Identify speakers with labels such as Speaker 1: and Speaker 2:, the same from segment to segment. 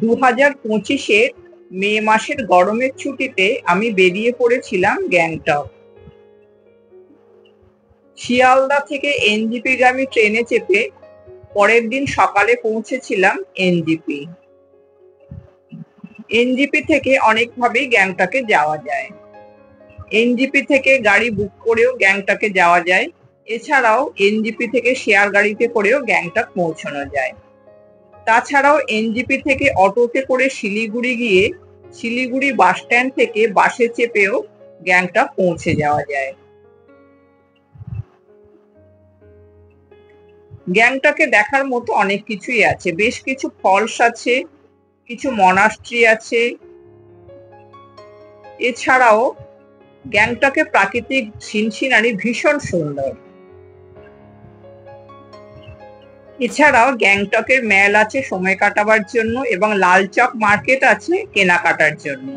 Speaker 1: 2025-এর মে মাসের গরমের ছুটিতে আমি বেরিয়ে পড়েছিলাম গ্যাংটক। শিয়ালদা থেকে এনজিপিগামী ট্রেনে চেপে পরের দিন সকালে পৌঁছেছিলাম এনজিপি। এনজিপি থেকে অনেকভাবেই গ্যাংটকে যাওয়া যায়। এনজিপি থেকে গাড়ি বুক করেও গ্যাংটকে যাওয়া যায়। এছাড়াও এনজিপি থেকে শেয়ার গাড়িতে করেও গ্যাংটক পৌঁছানো যায়। তাছাড়াও এনজিপি থেকে অটোতে করে শিলিগুড়ি গিয়ে শিলিগুড়ি বাস স্ট্যান্ড থেকে বাসে চেপেও গ্যাংটক পৌঁছে যাওয়া যায়। গ্যাংটকে দেখার মতো অনেক কিছুই আছে। বেশ কিছু ফলস আছে, কিছু মনাস্ট্রি আছে। এছাড়াও গ্যাংটকে প্রাকৃতিক সিনারি ভীষণ সুন্দর। এছাড়াও গ্যাংটকের মেল আছে সময় কাটাবার জন্য এবং লালচক মার্কেট আছে কেনাকাটার জন্য।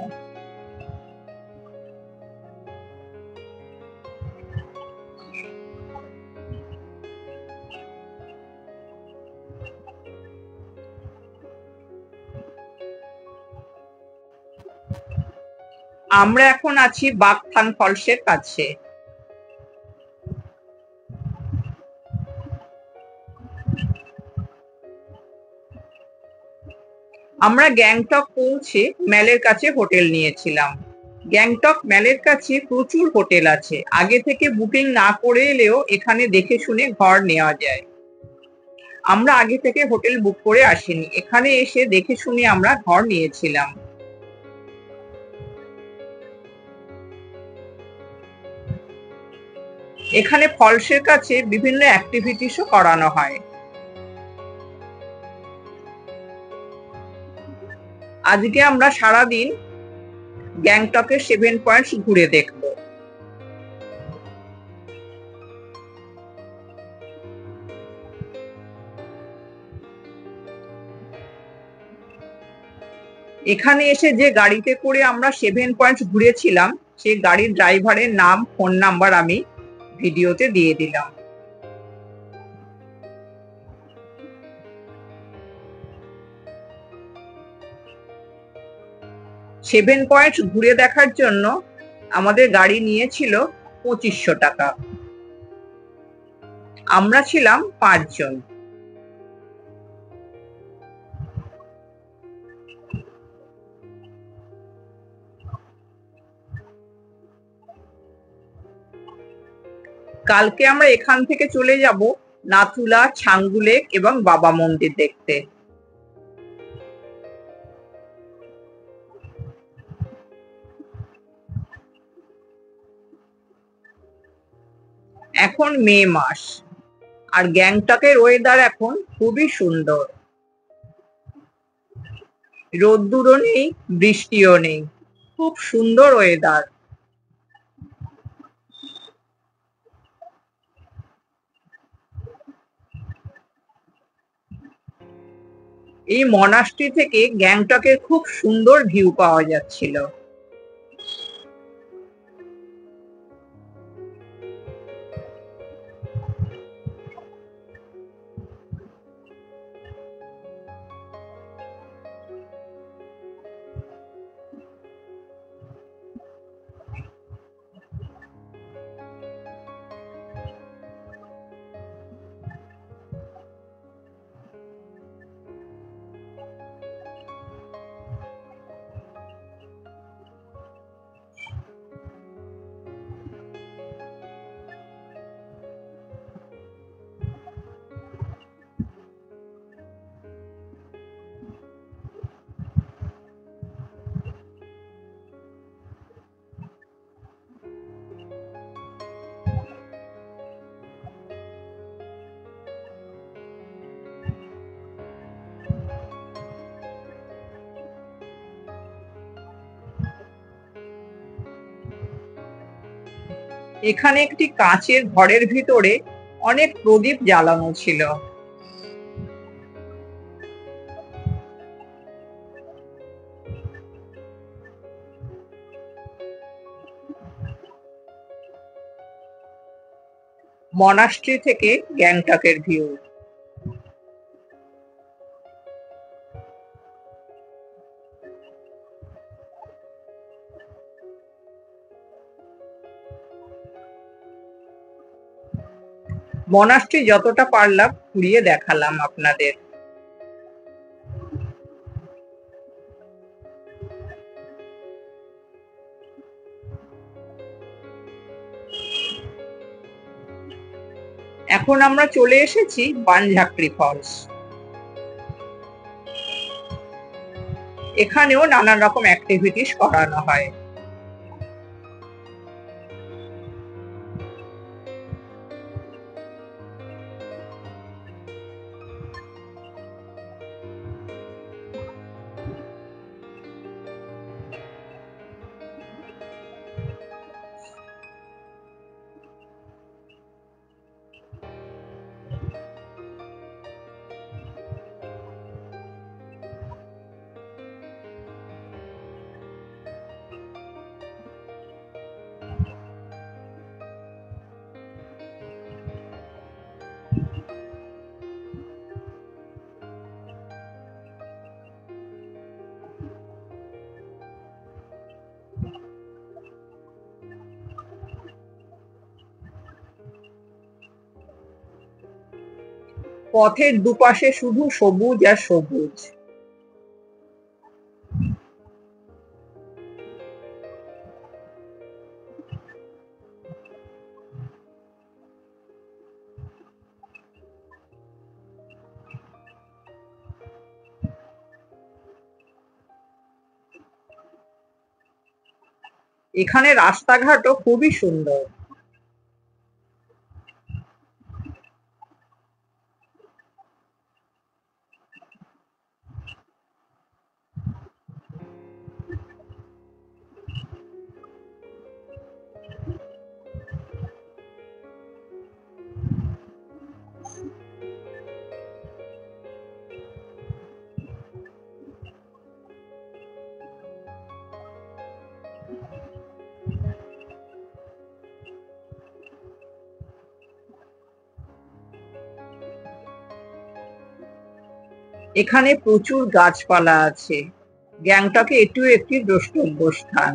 Speaker 1: আমরা এখন আছি বাকথান ফলসের কাছে। আমরা গ্যাংটক পৌঁছে মেলের কাছে হোটেল নিয়েছিলাম। গ্যাংটক মেলের কাছে প্রচুর হোটেল আছে। আগে থেকে বুকিং না করে এলেও এখানে দেখে শুনে ঘর নেওয়া যায়। আমরা আগে থেকে হোটেল বুক করে আসিনি, এখানে এসে দেখে শুনে আমরা ঘর নিয়েছিলাম। এখানে ফলসের কাছে বিভিন্ন অ্যাক্টিভিটিসও করানো হয়। আজকে আমরা সারাদিন গ্যাংটকের 7 পয়েন্টস ঘুরে দেখব। এখানে এসে যে গাড়িতে করে আমরা 7 পয়েন্টস ঘুরেছিলাম সেই গাড়ির ড্রাইভারের নাম, ফোন নাম্বার আমি ভিডিওতে দিয়ে দিলাম। সেভেন পয়েন্টস ঘুরে দেখার জন্য আমাদের গাড়ি নিয়েছিল 2500 টাকা। আমরা ছিলাম 5 জন। কালকে আমরা এখান থেকে চলে যাব নাথুলা, ছাঙ্গু লেক এবং বাবা মন্দির দেখতে। এখন মে মাস আর গ্যাংটকের ওয়েদার এখন খুবই সুন্দর। রোদ্দুরও নেই, বৃষ্টিও নেই, খুব সুন্দর ওয়েদার। এই মনাস্ট্রি থেকে গ্যাংটকের খুব সুন্দর ভিউ পাওয়া যাচ্ছিল। এখানে একটি কাঁচের ঘরের ভিতরে অনেক প্রদীপ জ্বালানো ছিল। মনাস্ট্রি থেকে গ্যাংটকের ভিউ। মনাস্ট্রি যতটা পারলাম ঘুরিয়ে দেখালাম আপনাদের। এখন আমরা চলে এসেছি বানঝাকড়ি ফলস। এখানেও নানান রকম অ্যাক্টিভিটিস করানো হয়। পথের দুপাশে শুধু সবুজ আর সবুজ। এখানে রাস্তাঘাটও খুবই সুন্দর। এখানে প্রচুর গাছপালা আছে। গ্যাংটকে এটিও একটি দ্রষ্টব্য স্থান।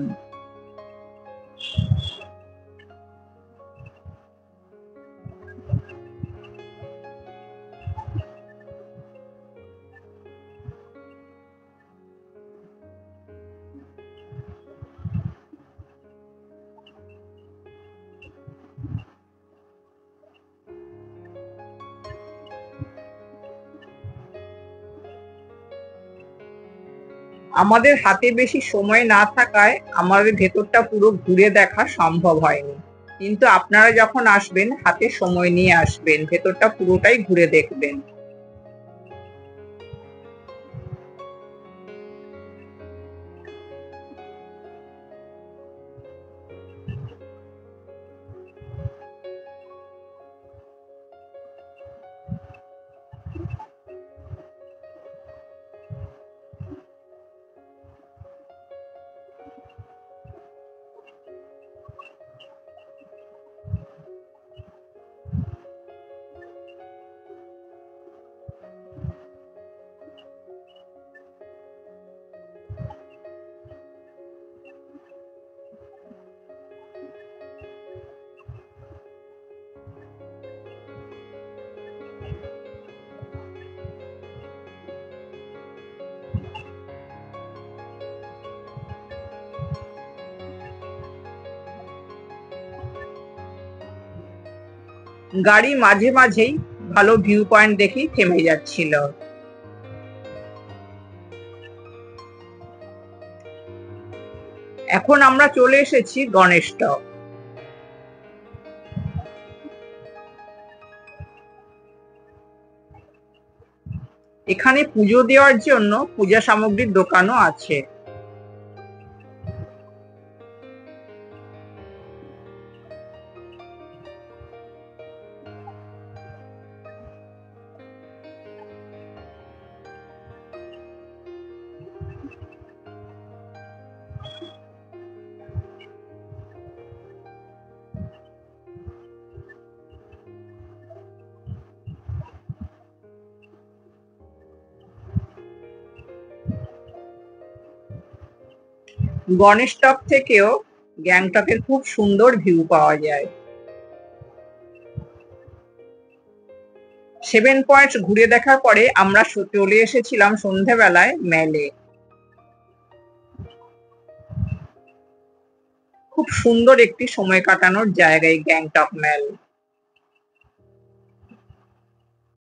Speaker 1: আমাদের হাতে বেশি সময় না থাকায় আমাদের ভেতরটা পুরো ঘুরে দেখা সম্ভব হয়নি, কিন্তু আপনারা যখন আসবেন হাতে সময় নিয়ে আসবেন, ভেতরটা পুরোটাই ঘুরে দেখবেন। গাড়ি মাঝে মাঝেই ভালো ভিউ পয়েন্ট দেখেই থেমে যাচ্ছিল। এখন আমরা চলে এসেছি গণেশ টপ। এখানে পুজো দেওয়ার জন্য পূজা সামগ্রীর দোকানও আছে। গণেশ টপ থেকেও গ্যাংটকের খুব সুন্দর ভিউ পাওয়া যায়। সেভেন পয়েন্টস ঘুরে দেখার পরে আমরা চলে এসেছিলাম সন্ধেবেলায় মেলে। খুব সুন্দর একটি সময় কাটানোর জায়গা এই গ্যাংটক মেল।